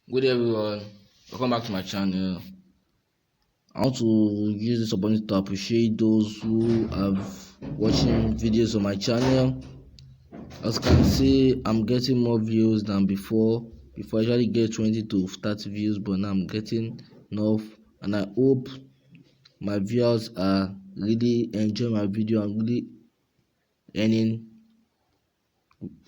Good day everyone, welcome back to my channel. I want to use this opportunity to appreciate those who have watching videos on my channel. As you can see, I'm getting more views than before. Before I usually get 20 to 30 views, but now I'm getting enough, and I hope my viewers are really enjoying my video and really earning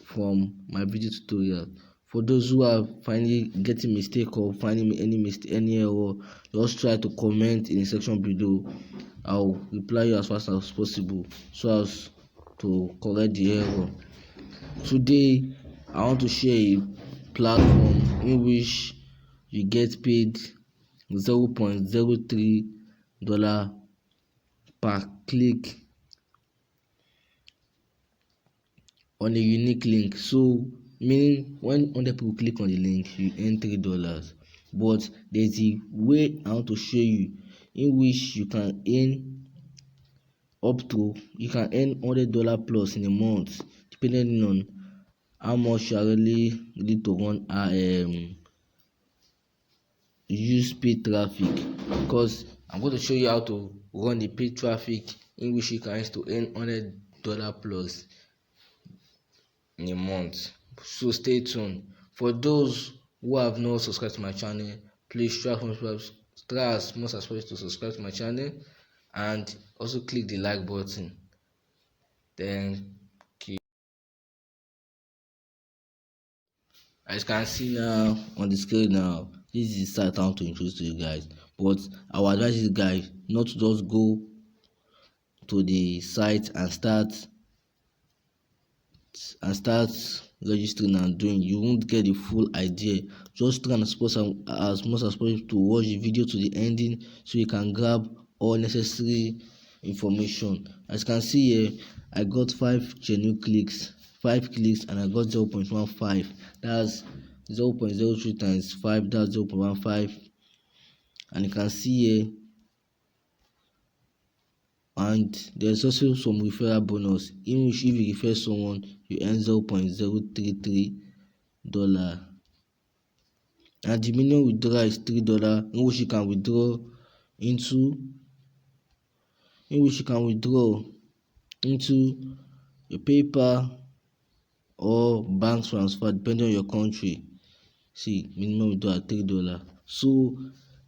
from my video tutorial. For those who are finally getting mistake or finding any mistake, any error, just try to comment in the section below. I'll reply you as fast as possible so as to correct the error. Today I want to share a platform in which you get paid $0.03 per click on a unique link. So meaning when 100 people click on the link, you earn $3. But there's a way I want to show you in which you can earn $100 plus in a month, depending on how much you are really need to run use paid traffic. Because I'm going to show you how to run the paid traffic in which you can use to earn $100 plus in a month. So stay tuned. For those who have not subscribed to my channel, please try as much as possible to subscribe to my channel and also click the like button. Then as you can see now on the screen now, this is the site I want to introduce to you guys. But I would advise you guys not to just go to the site and start registering and doing. You won't get the full idea. Just try as much as possible to watch the video to the ending so you can grab all necessary information. As you can see here, I got 5 genuine clicks, 5 clicks, and I got 0.15. That's 0.03 times 5, that's 0.15. And you can see here, and there's also some referral bonus in which if you refer someone, you earn $0.033, and the minimum withdrawal is $3, in which you can withdraw into a PayPal or bank transfer depending on your country. See, minimum withdrawal $3. So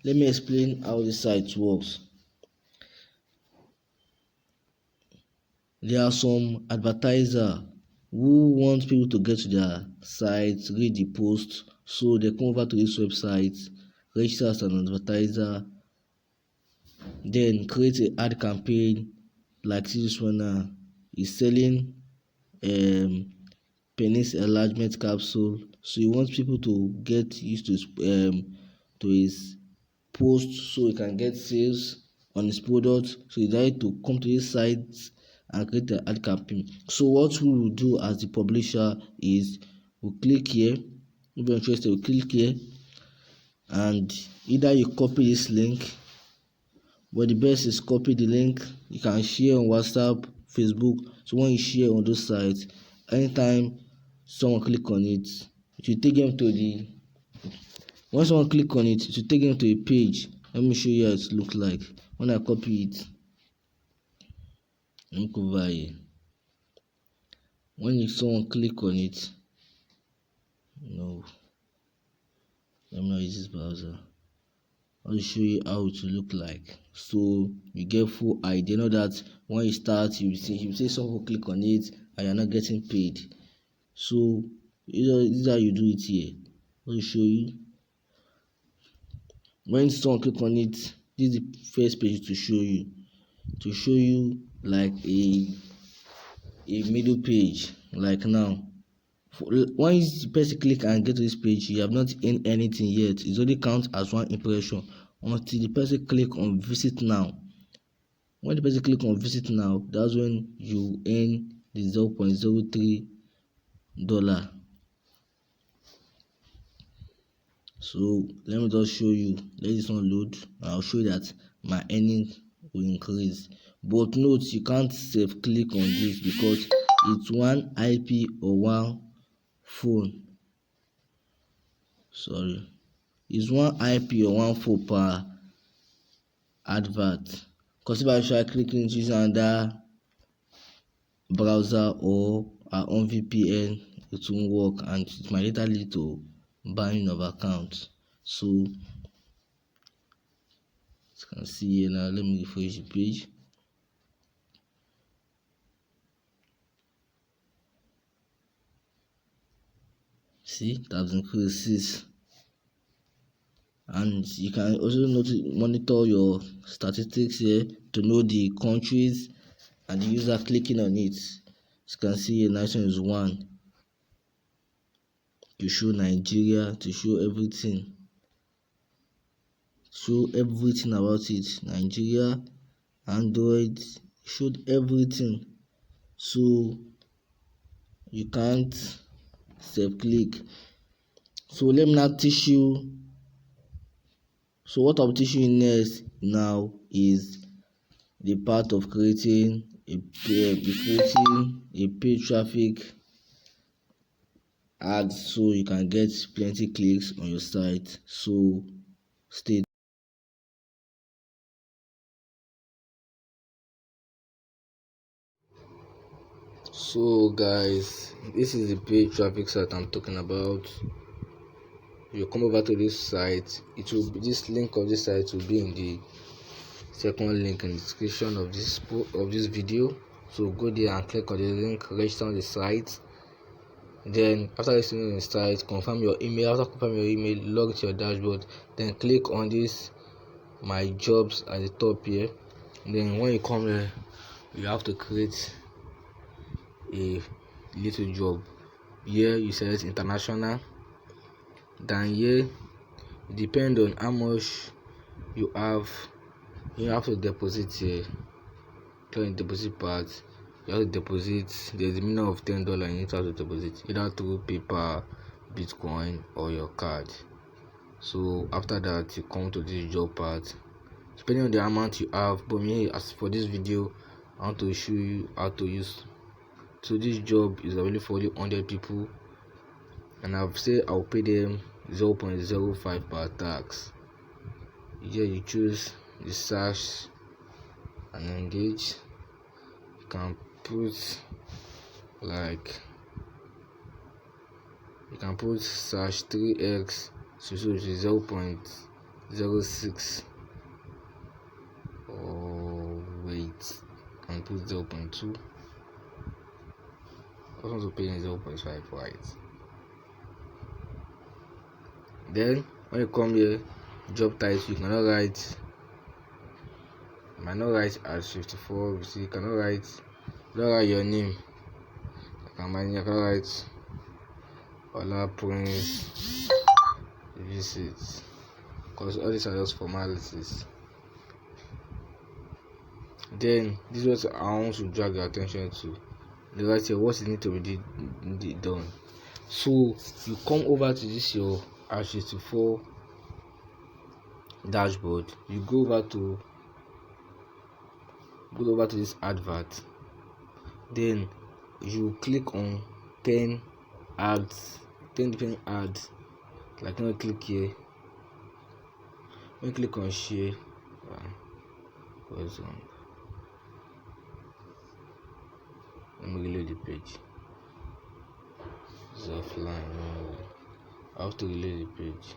let me explain how the site works. There are some advertisers who want people to get to their sites, read the post, so they come over to this website, register as an advertiser, then create an ad campaign like this one now. Is selling penis enlargement capsule, so he wants people to get used to his post so he can get sales on his product. So he decided to come to this site and create the ad campaign. So what we will do as the publisher is we'll click here. If you're interested, we'll click here, and either you copy this link, but the best is copy the link. You can share on WhatsApp, Facebook. So when you share on those sites, anytime someone click on it, it will take them to the when someone click on it, it will take them to a page. Let me show you how it looks like. When I copy it, let me go over here. When someone click on it, no, let me not use this browser. I'll show you how it will look like, so you get full idea. Know that when you start, you see someone click on it and you're not getting paid. So this is how you do it here. I'll show you. When someone click on it, this is the first page to show you like a middle page. Like now, once the person click and get to this page, you have not earned anything yet. It only counts as one impression until the person click on visit now. When the person click on visit now, that's when you earn the $0.03. So let me just show you. Let this one load. I'll show you that my earning will increase. But note, you can't self click on this because it's one IP or one phone. Sorry. is one IP or one phone per advert. Because if I try clicking into using another browser or our own VPN, it won't work and it might later lead to banning of accounts. So as you can see here now, let me refresh the page. See, it has increased 6. And you can also monitor your statistics here to know the countries and the user clicking on it. As you can see here, nation is 1 to show Nigeria, to show everything. Show everything about it. Nigeria, Android, showed everything. So you can't self-click. So let me now teach you. So what I'll teach you next now is the part of creating a paid traffic ads so you can get plenty clicks on your site. So stay. So guys, this is the paid traffic site I'm talking about. You come over to this site, it will be, this link of this site will be in the second link in the description of this video. So go there and click on the link, register on the site. Then after registering on the site, confirm your email. After confirm your email, log to your dashboard. Then click on this my jobs at the top here. Then when you come here, you have to create a little job. Here you select international. Then here, depend on how much you have to deposit here. Click deposit part. You have to deposit. There's a minimum of $10 you need to deposit, either through PayPal, Bitcoin, or your card. So after that, you come to this job part. Depending on the amount you have, but me, as for this video, I want to show you how to use. So this job is available for only 100 people, and I've said I'll pay them 0.05 per tax. Here you choose the search and engage. You can put search 3x, so which is 0.06, or wait, and put 0.2. I want to pay 0.5, right? Then when you come here, job title, you cannot write, might not write at 54. You see, you cannot write your name. You cannot write Ola Prince visit, because all these are just formalities. Then this is what I want to drag your attention to. The right here, what is need to be done. So you come over to this your R64 dashboard. You go over to this advert. Then you click on 10 different ads. Like when you click here, when you click on share, let me reload the page. It's offline. I have to reload the page.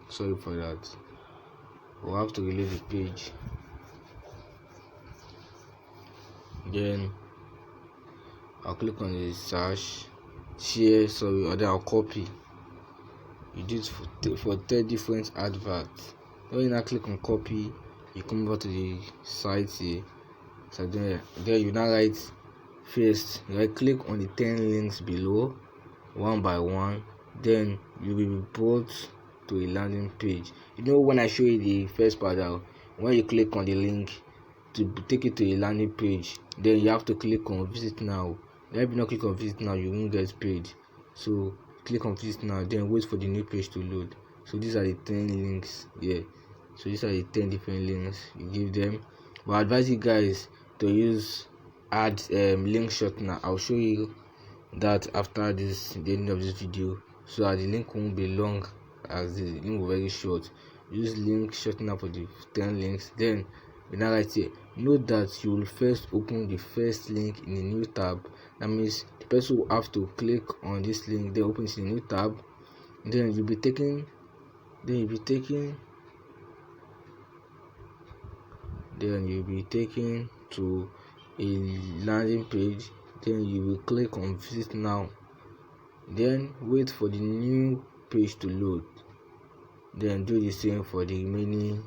Sorry for that. We'll have to reload the page. Then I'll click on the search, share, or then I'll copy. You do it for 10 different adverts. When you now click on copy, you come over to the site here. So then you now write first, click on the 10 links below, one by one. Then you will be brought to a landing page. You know, when I show you the first part out, when you click on the link to take it to a landing page, then you have to click on visit now. If you not click on visit now, you won't get paid. So click on visit now, then wait for the new page to load. So these are the 10 links here. So these are the 10 different links you give them. But I advise you guys to use link shortener. I'll show you that after the end of this video. so that the link won't be long, as the link will be very short. Use link shortener for the 10 links. Then we now write here, note that you will first open the first link in a new tab. That means the person will have to click on this link, then open it in a new tab. Then you'll be taken to a landing page. Then you will click on visit now, then wait for the new page to load. Then do the same for the remaining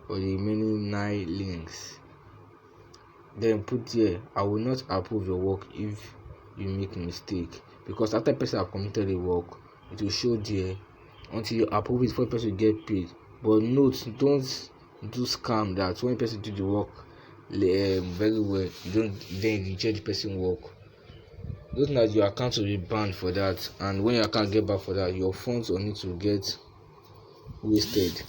9 links. Then put here, I will not approve your work if you make a mistake, because after person have committed the work, it will show there until you approve it before the person get paid. But note, don't do scam that when person do the work very well, then you reject the person work. Note that your account will be banned for that, and when your account get back for that, your funds on it will get wasted.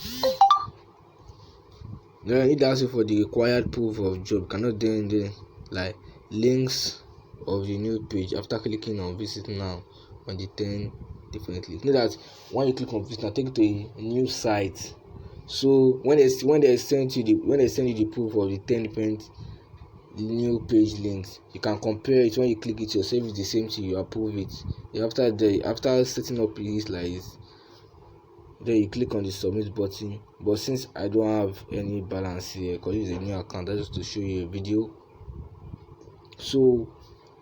Then it asks you for the required proof of job. You cannot do anything like links of the new page after clicking on visit now on the 10 different links. Know that when you click on visit now, take you to a new site. So when they send you the proof of the 10 different new page links, you can compare it. When you click it yourself, it's the same thing, you approve it. After setting up this like this, then you click on the submit button. But since I don't have any balance here because it's a new account, that's just to show you a video. So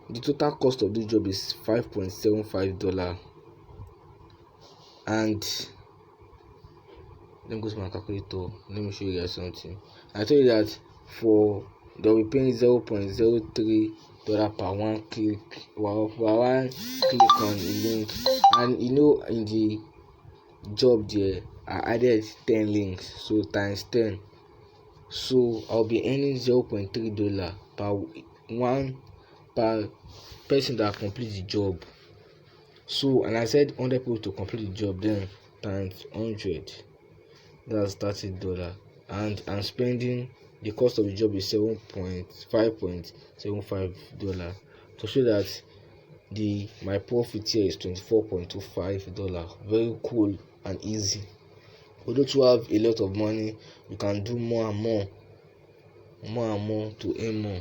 the total cost of this job is $5.75, and let me go to my calculator. Let me show you guys something. I told you that they'll be paying $0.03 per one click, one click on the link. And in the job there, I added 10 links, so times 10. So I'll be earning $0.3 per person that completes the job. So, and I said 100 people to complete the job, then times 100, that's $30. And I'm spending, the cost of the job is $5.75, to show that my profit here is $24.25. Very cool and easy. For those who have a lot of money, you can do more and more to earn more.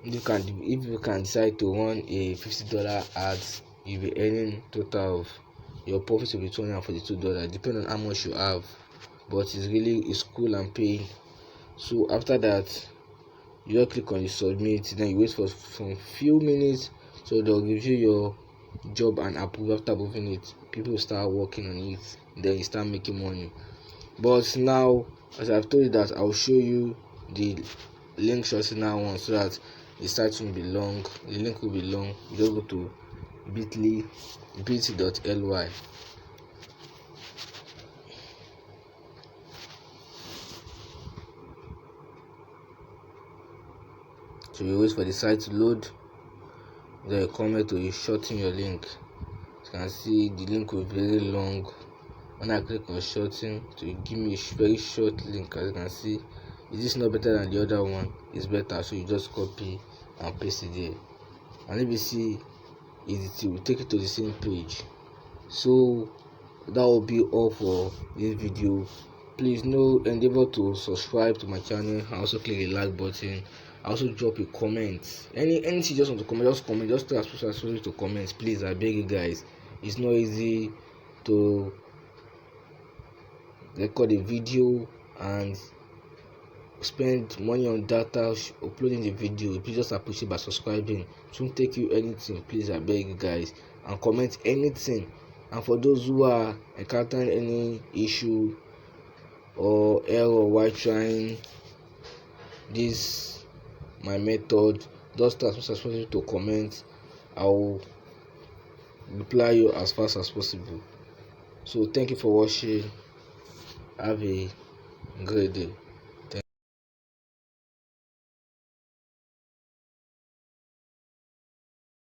If you can decide to run a $50 ads, you'll be earning total of your profit will be $242, depending on how much you have. But it's cool and paying. So after that, you just click on the submit, then you wait for some few minutes, so they'll give you your job and approve. After approving it, people start working on it, then you start making money. But now, as I've told you that I'll show you the link shortener one, so that the site won't be long, the link will be long. You just go to bit.ly. So you wait for the site to load, then you come here to shorten your link. You can see the link will be very long. When I click on shorten, to give me a very short link, as you can see, is this not better than the other one? It's better, so you just copy and paste it there. And if you see, it will take you to the same page. So that will be all for this video. Please endeavor to subscribe to my channel and also click the like button. Also drop a comment. Anything you just want to comment, just tell us to comment. Please, I beg you guys. It's not easy to record a video and spend money on data uploading the video. Please just appreciate by subscribing. It won't take you anything. Please, I beg you guys, and comment anything. And for those who are encountering any issue or error while trying this my method, just as much as possible to comment. I will reply you as fast as possible. So thank you for watching. Have a great day.